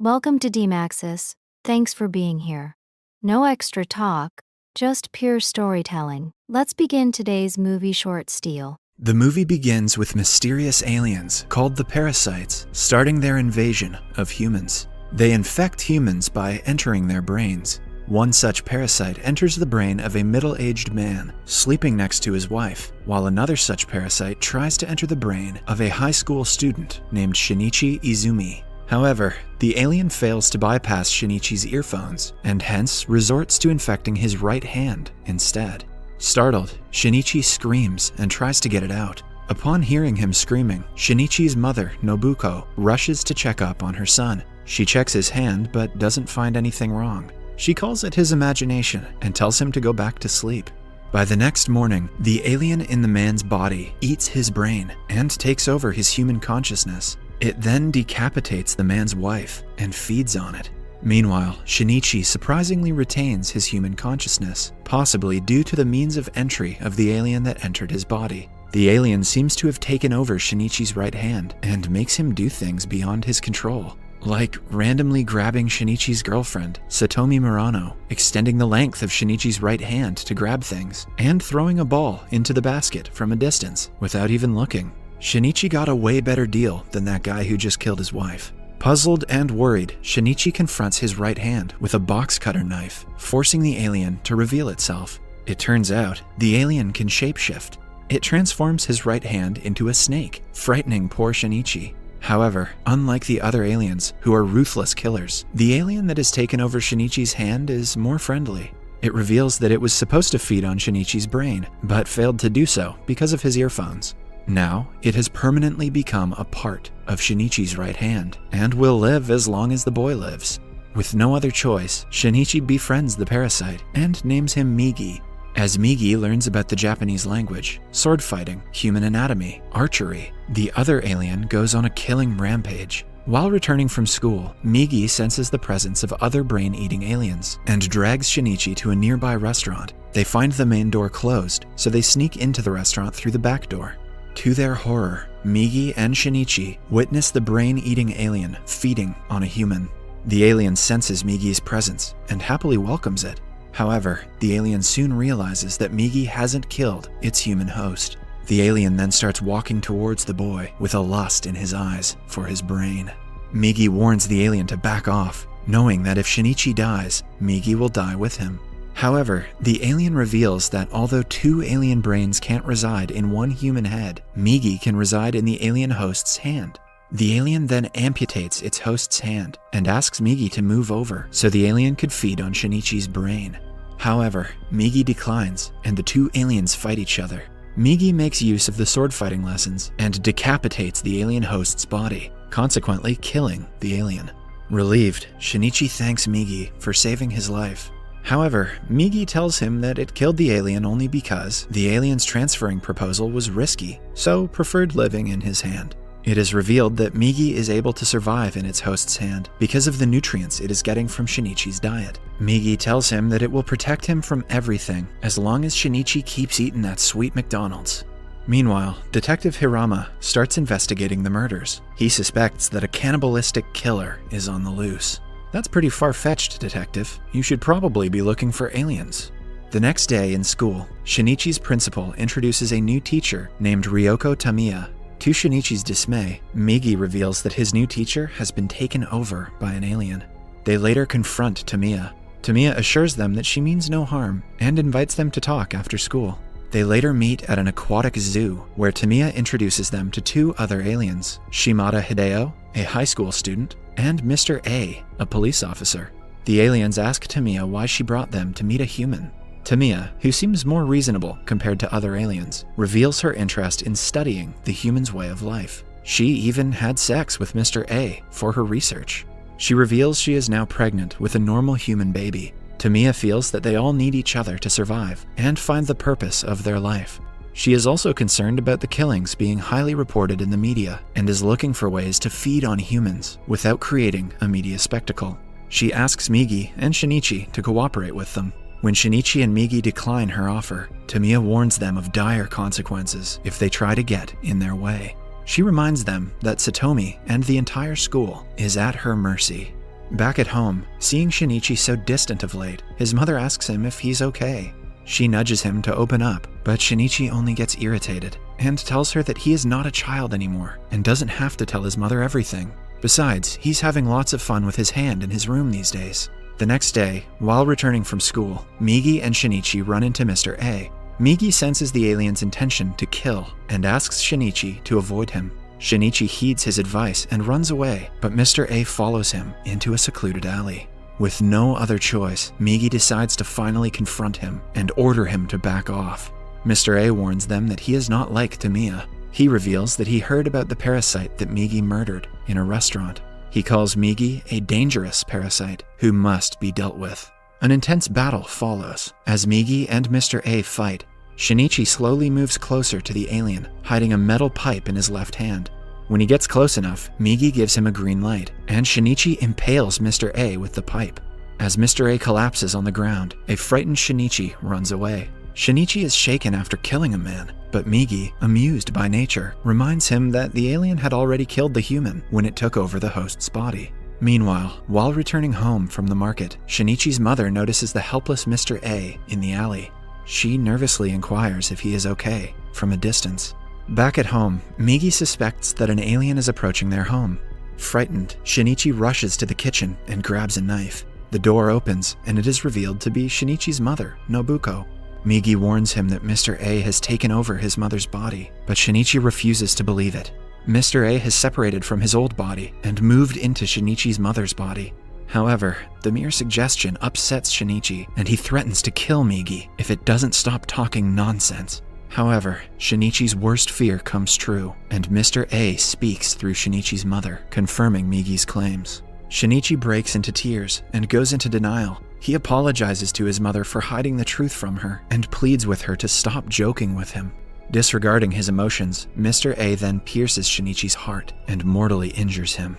Welcome to DMAXUS. Thanks for being here. No extra talk, just pure storytelling. Let's begin today's movie short steal. The movie begins with mysterious aliens called the Parasites starting their invasion of humans. They infect humans by entering their brains. One such parasite enters the brain of a middle-aged man sleeping next to his wife, while another such parasite tries to enter the brain of a high school student named Shinichi Izumi. However, the alien fails to bypass Shinichi's earphones and hence resorts to infecting his right hand instead. Startled, Shinichi screams and tries to get it out. Upon hearing him screaming, Shinichi's mother, Nobuko, rushes to check up on her son. She checks his hand but doesn't find anything wrong. She calls it his imagination and tells him to go back to sleep. By the next morning, the alien in the man's body eats his brain and takes over his human consciousness. It then decapitates the man's wife and feeds on it. Meanwhile, Shinichi surprisingly retains his human consciousness, possibly due to the means of entry of the alien that entered his body. The alien seems to have taken over Shinichi's right hand and makes him do things beyond his control, like randomly grabbing Shinichi's girlfriend, Satomi Murano, extending the length of Shinichi's right hand to grab things, and throwing a ball into the basket from a distance without even looking. Shinichi got a way better deal than that guy who just killed his wife. Puzzled and worried, Shinichi confronts his right hand with a box cutter knife, forcing the alien to reveal itself. It turns out, the alien can shapeshift. It transforms his right hand into a snake, frightening poor Shinichi. However, unlike the other aliens, who are ruthless killers, the alien that has taken over Shinichi's hand is more friendly. It reveals that it was supposed to feed on Shinichi's brain, but failed to do so because of his earphones. Now, it has permanently become a part of Shinichi's right hand, and will live as long as the boy lives. With no other choice, Shinichi befriends the parasite and names him Migi. As Migi learns about the Japanese language, sword fighting, human anatomy, archery, the other alien goes on a killing rampage. While returning from school, Migi senses the presence of other brain-eating aliens and drags Shinichi to a nearby restaurant. They find the main door closed, so they sneak into the restaurant through the back door. To their horror, Migi and Shinichi witness the brain-eating alien feeding on a human. The alien senses Migi's presence and happily welcomes it. However, the alien soon realizes that Migi hasn't killed its human host. The alien then starts walking towards the boy with a lust in his eyes for his brain. Migi warns the alien to back off, knowing that if Shinichi dies, Migi will die with him. However, the alien reveals that although two alien brains can't reside in one human head, Migi can reside in the alien host's hand. The alien then amputates its host's hand and asks Migi to move over so the alien could feed on Shinichi's brain. However, Migi declines and the two aliens fight each other. Migi makes use of the sword fighting lessons and decapitates the alien host's body, consequently killing the alien. Relieved, Shinichi thanks Migi for saving his life. However, Migi tells him that it killed the alien only because the alien's transferring proposal was risky, so preferred living in his hand. It is revealed that Migi is able to survive in its host's hand because of the nutrients it is getting from Shinichi's diet. Migi tells him that it will protect him from everything as long as Shinichi keeps eating that sweet McDonald's. Meanwhile, Detective Hirama starts investigating the murders. He suspects that a cannibalistic killer is on the loose. That's pretty far-fetched, Detective. You should probably be looking for aliens. The next day in school, Shinichi's principal introduces a new teacher named Ryoko Tamiya. To Shinichi's dismay, Migi reveals that his new teacher has been taken over by an alien. They later confront Tamiya. Tamiya assures them that she means no harm and invites them to talk after school. They later meet at an aquatic zoo where Tamiya introduces them to two other aliens, Shimada Hideo, a high school student, and Mr. A police officer. The aliens ask Tamiya why she brought them to meet a human. Tamiya, who seems more reasonable compared to other aliens, reveals her interest in studying the human's way of life. She even had sex with Mr. A for her research. She reveals she is now pregnant with a normal human baby. Tamiya feels that they all need each other to survive and find the purpose of their life. She is also concerned about the killings being highly reported in the media and is looking for ways to feed on humans without creating a media spectacle. She asks Migi and Shinichi to cooperate with them. When Shinichi and Migi decline her offer, Tamiya warns them of dire consequences if they try to get in their way. She reminds them that Satomi and the entire school is at her mercy. Back at home, seeing Shinichi so distant of late, his mother asks him if he's okay. She nudges him to open up, but Shinichi only gets irritated and tells her that he is not a child anymore and doesn't have to tell his mother everything. Besides, he's having lots of fun with his hand in his room these days. The next day, while returning from school, Migi and Shinichi run into Mr. A. Migi senses the alien's intention to kill and asks Shinichi to avoid him. Shinichi heeds his advice and runs away, but Mr. A follows him into a secluded alley. With no other choice, Migi decides to finally confront him and order him to back off. Mr. A warns them that he is not like Tamiya. He reveals that he heard about the parasite that Migi murdered in a restaurant. He calls Migi a dangerous parasite who must be dealt with. An intense battle follows as Migi and Mr. A fight. Shinichi slowly moves closer to the alien, hiding a metal pipe in his left hand. When he gets close enough, Migi gives him a green light, and Shinichi impales Mr. A with the pipe. As Mr. A collapses on the ground, a frightened Shinichi runs away. Shinichi is shaken after killing a man, but Migi, amused by nature, reminds him that the alien had already killed the human when it took over the host's body. Meanwhile, while returning home from the market, Shinichi's mother notices the helpless Mr. A in the alley. She nervously inquires if he is okay from a distance. Back at home, Migi suspects that an alien is approaching their home. Frightened, Shinichi rushes to the kitchen and grabs a knife. The door opens, and it is revealed to be Shinichi's mother, Nobuko. Migi warns him that Mr. A has taken over his mother's body, but Shinichi refuses to believe it. Mr. A has separated from his old body and moved into Shinichi's mother's body. However, the mere suggestion upsets Shinichi, and he threatens to kill Migi if it doesn't stop talking nonsense. However, Shinichi's worst fear comes true, and Mr. A speaks through Shinichi's mother, confirming Migi's claims. Shinichi breaks into tears and goes into denial. He apologizes to his mother for hiding the truth from her and pleads with her to stop joking with him. Disregarding his emotions, Mr. A then pierces Shinichi's heart and mortally injures him.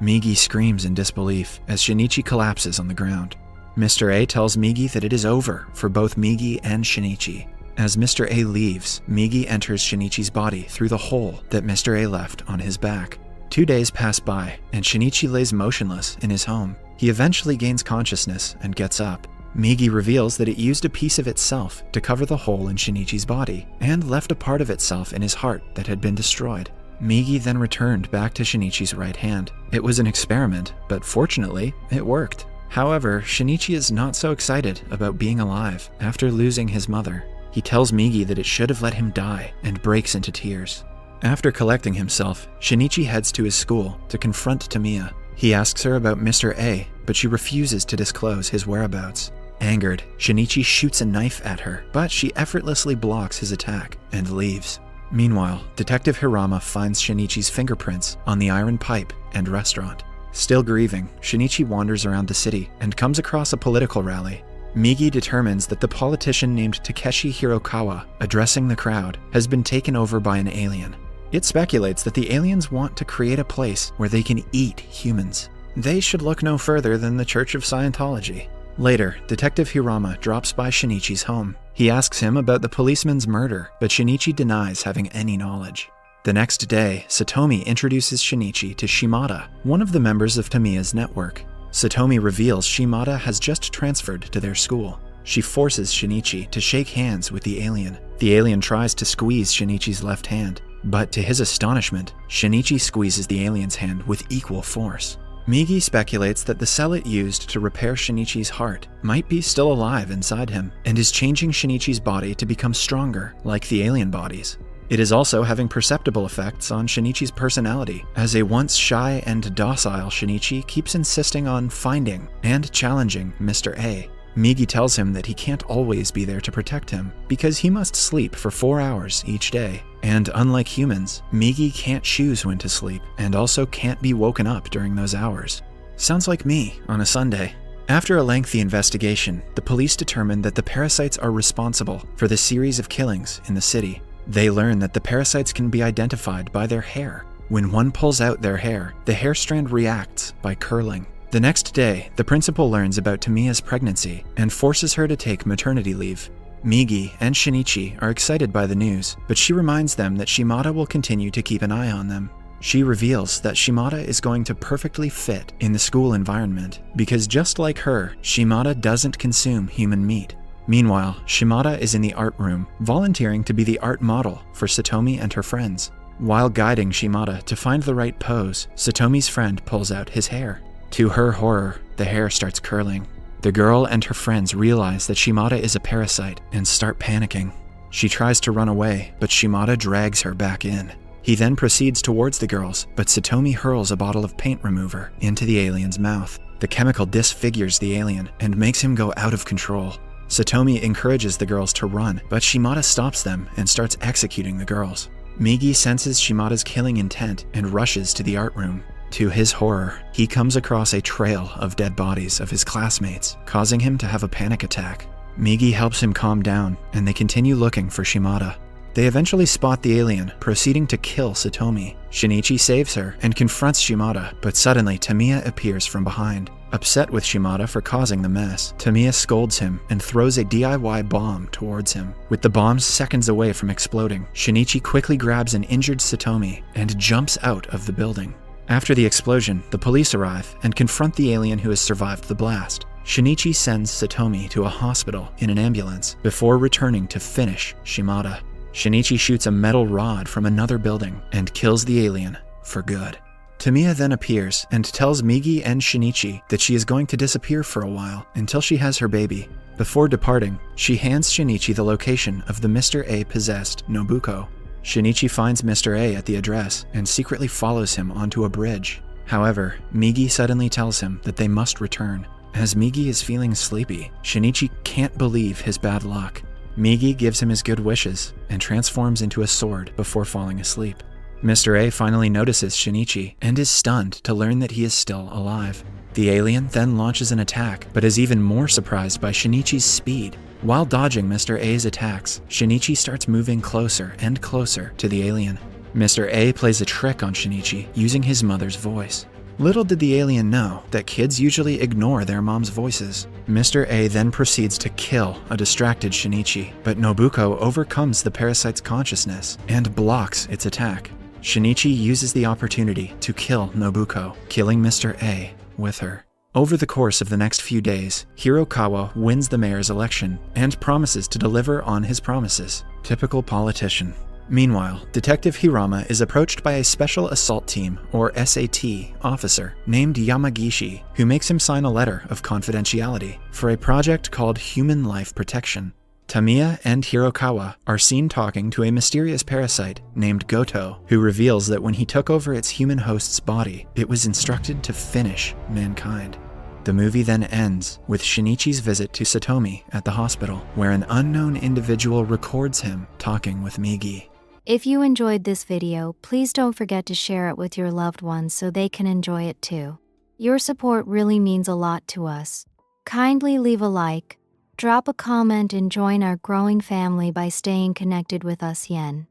Migi screams in disbelief as Shinichi collapses on the ground. Mr. A tells Migi that it is over for both Migi and Shinichi. As Mr. A leaves, Migi enters Shinichi's body through the hole that Mr. A left on his back. 2 days pass by, and Shinichi lays motionless in his home. He eventually gains consciousness and gets up. Migi reveals that it used a piece of itself to cover the hole in Shinichi's body, and left a part of itself in his heart that had been destroyed. Migi then returned back to Shinichi's right hand. It was an experiment, but fortunately, it worked. However, Shinichi is not so excited about being alive after losing his mother. He tells Migi that it should have let him die and breaks into tears. After collecting himself, Shinichi heads to his school to confront Tamiya. He asks her about Mr. A, but she refuses to disclose his whereabouts. Angered, Shinichi shoots a knife at her, but she effortlessly blocks his attack and leaves. Meanwhile, Detective Hirama finds Shinichi's fingerprints on the iron pipe and restaurant. Still grieving, Shinichi wanders around the city and comes across a political rally. Migi determines that the politician named Takeshi Hirokawa, addressing the crowd, has been taken over by an alien. It speculates that the aliens want to create a place where they can eat humans. They should look no further than the Church of Scientology. Later, Detective Hirama drops by Shinichi's home. He asks him about the policeman's murder, but Shinichi denies having any knowledge. The next day, Satomi introduces Shinichi to Shimada, one of the members of Tamiya's network. Satomi reveals Shimada has just transferred to their school. She forces Shinichi to shake hands with the alien. The alien tries to squeeze Shinichi's left hand, but to his astonishment, Shinichi squeezes the alien's hand with equal force. Migi speculates that the cell it used to repair Shinichi's heart might be still alive inside him, and is changing Shinichi's body to become stronger, like the alien bodies. It is also having perceptible effects on Shinichi's personality, as a once shy and docile Shinichi keeps insisting on finding and challenging Mr. A. Migi tells him that he can't always be there to protect him, because he must sleep for 4 hours each day. And unlike humans, Migi can't choose when to sleep, and also can't be woken up during those hours. Sounds like me on a Sunday. After a lengthy investigation, the police determine that the parasites are responsible for the series of killings in the city. They learn that the parasites can be identified by their hair. When one pulls out their hair, the hair strand reacts by curling. The next day, the principal learns about Tamiya's pregnancy and forces her to take maternity leave. Migi and Shinichi are excited by the news, but she reminds them that Shimada will continue to keep an eye on them. She reveals that Shimada is going to perfectly fit in the school environment because just like her, Shimada doesn't consume human meat. Meanwhile, Shimada is in the art room, volunteering to be the art model for Satomi and her friends. While guiding Shimada to find the right pose, Satomi's friend pulls out his hair. To her horror, the hair starts curling. The girl and her friends realize that Shimada is a parasite and start panicking. She tries to run away, but Shimada drags her back in. He then proceeds towards the girls, but Satomi hurls a bottle of paint remover into the alien's mouth. The chemical disfigures the alien and makes him go out of control. Satomi encourages the girls to run, but Shimada stops them and starts executing the girls. Migi senses Shimada's killing intent and rushes to the art room. To his horror, he comes across a trail of dead bodies of his classmates, causing him to have a panic attack. Migi helps him calm down, and they continue looking for Shimada. They eventually spot the alien, proceeding to kill Satomi. Shinichi saves her and confronts Shimada, but suddenly Tamiya appears from behind. Upset with Shimada for causing the mess, Tamiya scolds him and throws a DIY bomb towards him. With the bomb seconds away from exploding, Shinichi quickly grabs an injured Satomi and jumps out of the building. After the explosion, the police arrive and confront the alien who has survived the blast. Shinichi sends Satomi to a hospital in an ambulance before returning to finish Shimada. Shinichi shoots a metal rod from another building and kills the alien for good. Tamiya then appears and tells Migi and Shinichi that she is going to disappear for a while until she has her baby. Before departing, she hands Shinichi the location of the Mr. A possessed Nobuko. Shinichi finds Mr. A at the address and secretly follows him onto a bridge. However, Migi suddenly tells him that they must return. As Migi is feeling sleepy, Shinichi can't believe his bad luck. Migi gives him his good wishes and transforms into a sword before falling asleep. Mr. A finally notices Shinichi and is stunned to learn that he is still alive. The alien then launches an attack, but is even more surprised by Shinichi's speed. While dodging Mr. A's attacks, Shinichi starts moving closer and closer to the alien. Mr. A plays a trick on Shinichi using his mother's voice. Little did the alien know that kids usually ignore their mom's voices. Mr. A then proceeds to kill a distracted Shinichi, but Nobuko overcomes the parasite's consciousness and blocks its attack. Shinichi uses the opportunity to kill Nobuko, killing Mr. A with her. Over the course of the next few days, Hirokawa wins the mayor's election and promises to deliver on his promises. Typical politician. Meanwhile, Detective Hirama is approached by a Special Assault Team, or SAT, officer named Yamagishi, who makes him sign a letter of confidentiality for a project called Human Life Protection. Tamiya and Hirokawa are seen talking to a mysterious parasite named Goto, who reveals that when he took over its human host's body, it was instructed to finish mankind. The movie then ends with Shinichi's visit to Satomi at the hospital, where an unknown individual records him talking with Migi. If you enjoyed this video, please don't forget to share it with your loved ones so they can enjoy it too. Your support really means a lot to us. Kindly leave a like, drop a comment and join our growing family by staying connected with us yen.